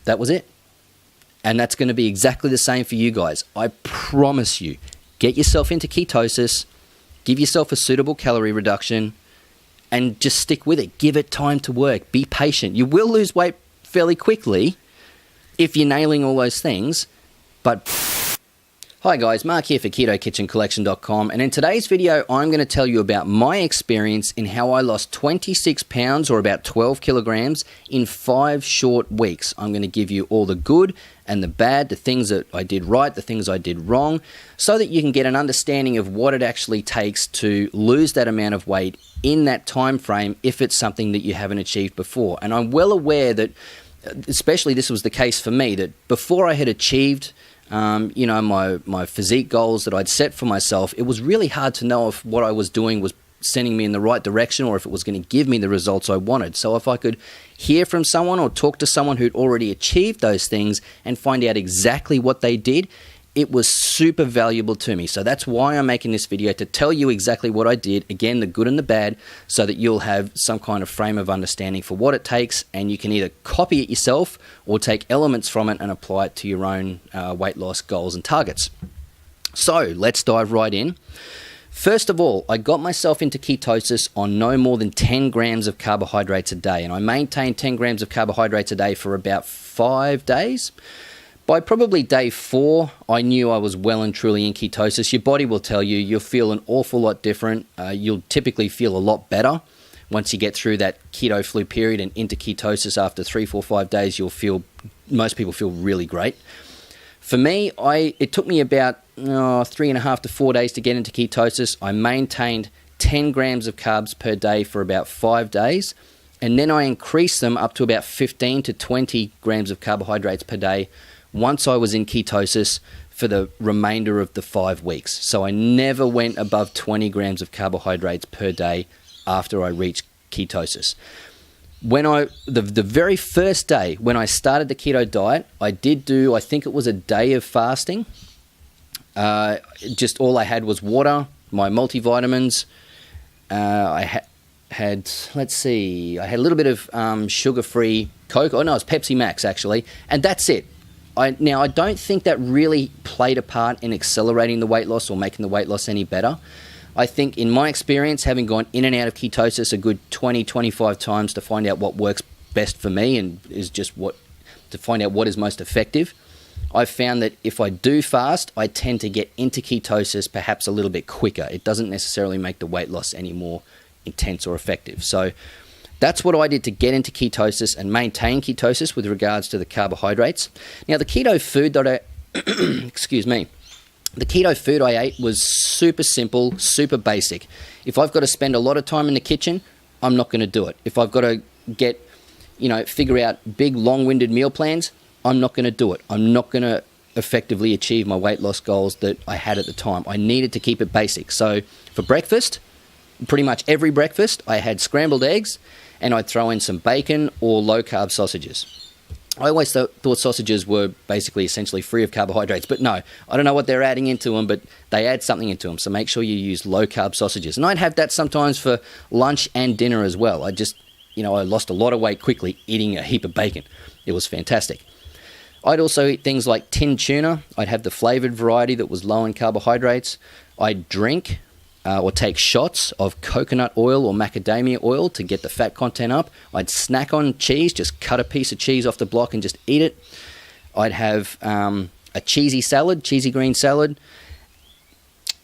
That was it. And that's going to be exactly the same for you guys. I promise you. Get yourself into ketosis, give yourself a suitable calorie reduction, and just stick with it. Give it time to work. Be patient. You will lose weight fairly quickly if you're nailing all those things, but... Hi guys, Mark here for KetoKitchenCollection.com, and in today's video I'm going to tell you about my experience in how I lost 26 pounds or about 12 kilograms in 5 short weeks. I'm going to give you all the good and the bad, the things that I did right, the things I did wrong, so that you can get an understanding of what it actually takes to lose that amount of weight in that time frame if it's something that you haven't achieved before. And I'm well aware that, especially this was the case for me, that before I had achieved my physique goals that I'd set for myself, it was really hard to know if what I was doing was sending me in the right direction or if it was going to give me the results I wanted. So if I could hear from someone or talk to someone who'd already achieved those things and find out exactly what they did, it was super valuable to me. So that's why I'm making this video, to tell you exactly what I did, again, the good and the bad, so that you'll have some kind of frame of understanding for what it takes, and you can either copy it yourself or take elements from it and apply it to your own weight loss goals and targets. So let's dive right in. First of all, I got myself into ketosis on no more than 10 grams of carbohydrates a day, and I maintained 10 grams of carbohydrates a day for about 5 days. By probably day 4, I knew I was well and truly in ketosis. Your body will tell you, you'll feel an awful lot different. You'll typically feel a lot better once you get through that keto flu period and into ketosis. After 3, 4, 5 days, most people feel really great. For me, it took me about 3.5 to 4 days to get into ketosis. I maintained 10 grams of carbs per day for about 5 days, and then I increased them up to about 15 to 20 grams of carbohydrates per day once I was in ketosis for the remainder of the 5 weeks. So I never went above 20 grams of carbohydrates per day after I reached ketosis. The very first day when I started the keto diet, I did do, I think it was a day of fasting. Just all I had was water, my multivitamins. I had a little bit of sugar-free Coke. Oh no, it was Pepsi Max actually, and that's it. Now, I don't think that really played a part in accelerating the weight loss or making the weight loss any better. I think in my experience, having gone in and out of ketosis a good 20, 25 times to find out what works best for me and is just to find out what is most effective, I've found that if I do fast, I tend to get into ketosis perhaps a little bit quicker. It doesn't necessarily make the weight loss any more intense or effective. So that's what I did to get into ketosis and maintain ketosis with regards to the carbohydrates. Now, the keto food that the keto food I ate was super simple, super basic. If I've got to spend a lot of time in the kitchen, I'm not going to do it. If I've got to figure out big, long-winded meal plans, I'm not going to do it. I'm not going to effectively achieve my weight loss goals that I had at the time. I needed to keep it basic. So for breakfast, pretty much every breakfast, I had scrambled eggs, and I'd throw in some bacon or low-carb sausages. I always thought sausages were basically essentially free of carbohydrates, but no, I don't know what they're adding into them, but they add something into them, so make sure you use low-carb sausages. And I'd have that sometimes for lunch and dinner as well. I lost a lot of weight quickly eating a heap of bacon. It was fantastic. I'd also eat things like tinned tuna. I'd have the flavored variety that was low in carbohydrates. I'd drink or take shots of coconut oil or macadamia oil to get the fat content up. I'd snack on cheese, just cut a piece of cheese off the block and just eat it. I'd have a cheesy green salad.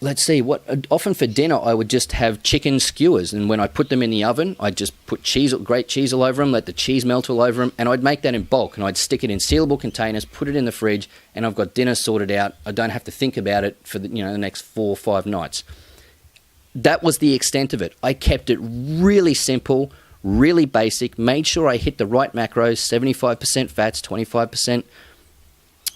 Often for dinner I would just have chicken skewers, and when I put them in the oven, I'd just put grate cheese all over them, let the cheese melt all over them, and I'd make that in bulk, and I'd stick it in sealable containers, put it in the fridge, and I've got dinner sorted out. I don't have to think about it for the next 4 or 5 nights. That was the extent of it. I kept it really simple, really basic, made sure I hit the right macros, 75% fats, 25%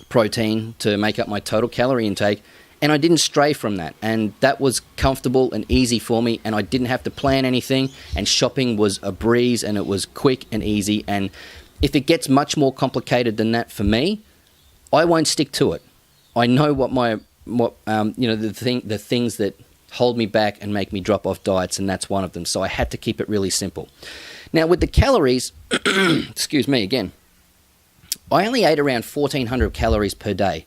protein to make up my total calorie intake, and I didn't stray from that. And that was comfortable and easy for me, and I didn't have to plan anything, and shopping was a breeze, and it was quick and easy. And if it gets much more complicated than that for me, I won't stick to it. I know the things that hold me back and make me drop off diets, and that's one of them. So I had to keep it really simple. Now with the calories, excuse me again, I only ate around 1,400 calories per day.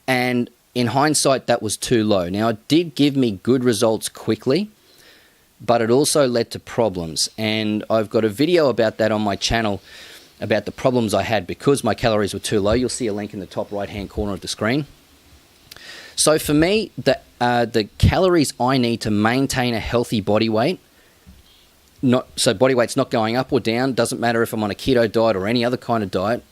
And in hindsight, that was too low. Now, it did give me good results quickly, but it also led to problems. And I've got a video about that on my channel, about the problems I had because my calories were too low. You'll see a link in the top right-hand corner of the screen. So for me, the calories I need to maintain a healthy body weight, so body weight's not going up or down, doesn't matter if I'm on a keto diet or any other kind of diet,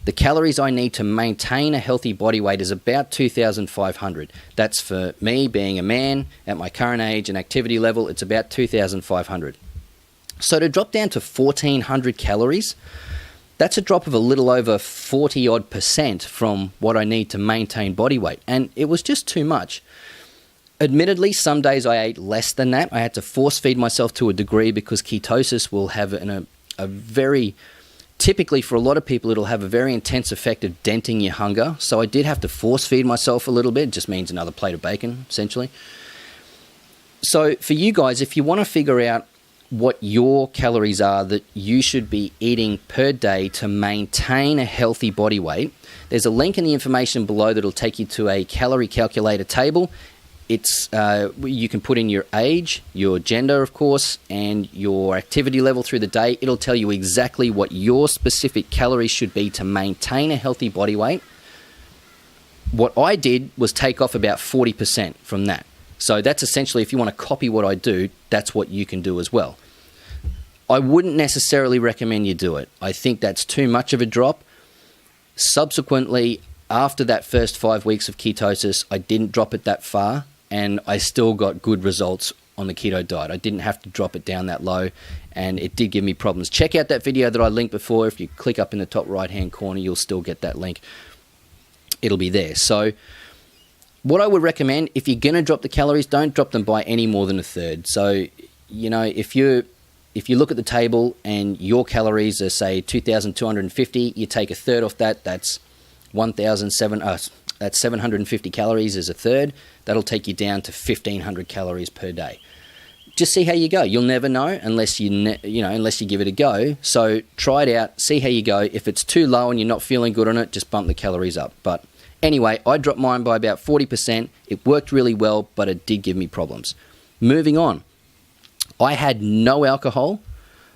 the calories I need to maintain a healthy body weight is about 2,500. That's for me being a man at my current age and activity level, it's about 2,500. So to drop down to 1,400 calories, that's a drop of a little over 40% from what I need to maintain body weight. And it was just too much. Admittedly, some days I ate less than that. I had to force feed myself to a degree because ketosis will have a very... Typically, for a lot of people, it'll have a very intense effect of denting your hunger. So I did have to force feed myself a little bit. It just means another plate of bacon, essentially. So for you guys, if you want to figure out what your calories are that you should be eating per day to maintain a healthy body weight, there's a link in the information below that'll take you to a calorie calculator table. It's you can put in your age, your gender, of course, and your activity level through the day. It'll tell you exactly what your specific calories should be to maintain a healthy body weight. What I did was take off about 40% from that. So that's essentially, if you want to copy what I do, that's what you can do as well. I wouldn't necessarily recommend you do it. I think that's too much of a drop. Subsequently, after that first 5 weeks of ketosis, I didn't drop it that far. And I still got good results on the keto diet. I didn't have to drop it down that low, and it did give me problems. Check out that video that I linked before. If you click up in the top right-hand corner, you'll still get that link. It'll be there. So what I would recommend, if you're going to drop the calories, don't drop them by any more than a third. So, you know, if you look at the table and your calories are, say, 2,250, you take a third off that, that's 750 calories is a third. That'll take you down to 1,500 calories per day. Just see how you go. You'll never know unless unless you give it a go. So try it out, see how you go. If it's too low and you're not feeling good on it, just bump the calories up. But anyway, I dropped mine by about 40%. It worked really well, but it did give me problems. Moving on, I had no alcohol.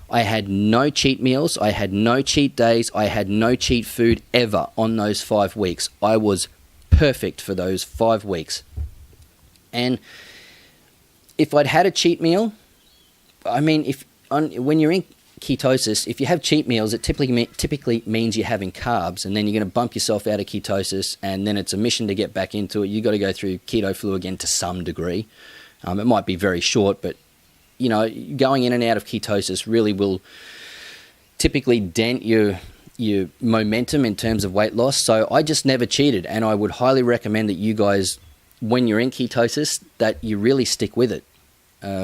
I had no cheat meals. I had no cheat days. I had no cheat food ever on those 5 weeks. I was perfect for those 5 weeks. And if I'd had a cheat meal, I mean, when you're in ketosis, if you have cheat meals, it typically means you're having carbs, and then you're going to bump yourself out of ketosis, and then it's a mission to get back into it. You've got to go through keto flu again to some degree. It might be very short, but you know, going in and out of ketosis really will typically dent your momentum in terms of weight loss. So I just never cheated, and I would highly recommend that you guys, when you're in ketosis, that you really stick with it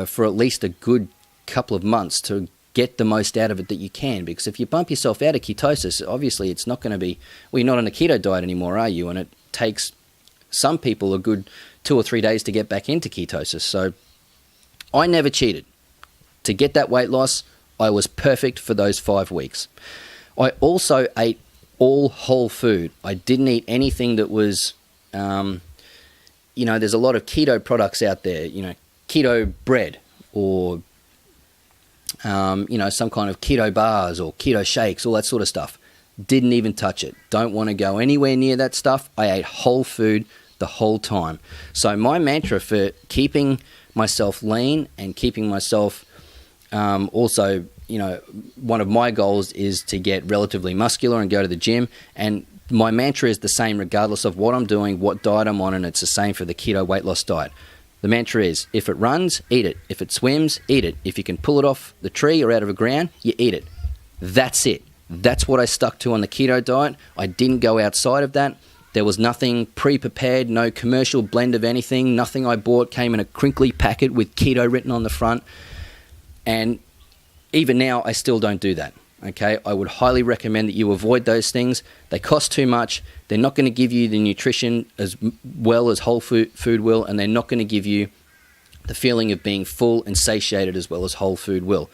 for at least a good couple of months to get the most out of it that you can. Because if you bump yourself out of ketosis, obviously it's not going to be, well, you're not on a keto diet anymore, are you? And it takes some people a good 2 or 3 days to get back into ketosis. So I never cheated. To get that weight loss, I was perfect for those 5 weeks. I also ate all whole food. I didn't eat anything that was, there's a lot of keto products out there, keto bread or, some kind of keto bars or keto shakes, all that sort of stuff. Didn't even touch it. Don't want to go anywhere near that stuff. I ate whole food the whole time. So my mantra for keeping myself lean and keeping myself also, one of my goals is to get relatively muscular and go to the gym. And my mantra is the same regardless of what I'm doing, what diet I'm on, and it's the same for the keto weight loss diet. The mantra is, if it runs, eat it. If it swims, eat it. If you can pull it off the tree or out of the ground, you eat it. That's it. That's what I stuck to on the keto diet. I didn't go outside of that. There was nothing pre-prepared, no commercial blend of anything. Nothing I bought came in a crinkly packet with keto written on the front. And even now, I still don't do that. Okay, I would highly recommend that you avoid those things. They cost too much. They're not going to give you the nutrition as well as whole food will, and they're not going to give you the feeling of being full and satiated as well as whole food will.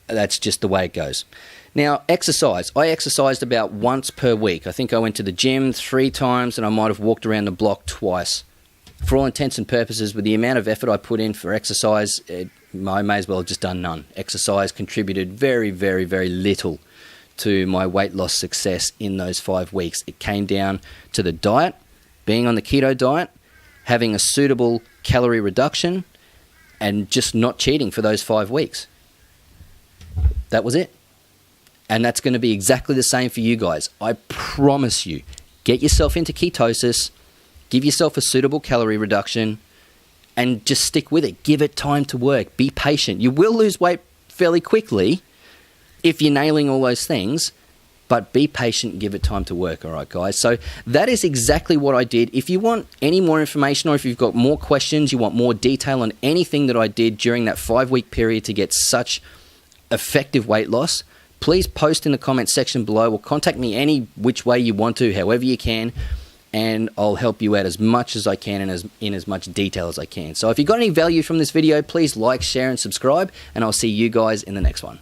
That's just the way it goes. Now, exercise. I exercised about once per week. I think I went to the gym 3 times and I might have walked around the block twice. For all intents and purposes, with the amount of effort I put in for exercise, I may as well have just done none. Exercise contributed very, very, very little to my weight loss success in those 5 weeks. It came down to the diet, being on the keto diet, having a suitable calorie reduction, and just not cheating for those 5 weeks. That was it. And that's going to be exactly the same for you guys. I promise you. Get yourself into ketosis, give yourself a suitable calorie reduction, and just stick with it. Give it time to work. Be patient. You will lose weight fairly quickly if you're nailing all those things, but be patient and give it time to work, all right, guys? So that is exactly what I did. If you want any more information or if you've got more questions, you want more detail on anything that I did during that 5-week period to get such effective weight loss, please post in the comment section below or contact me any which way you want to, however you can, and I'll help you out as much as I can and in as much detail as I can. So if you got any value from this video, please like, share, and subscribe, and I'll see you guys in the next one.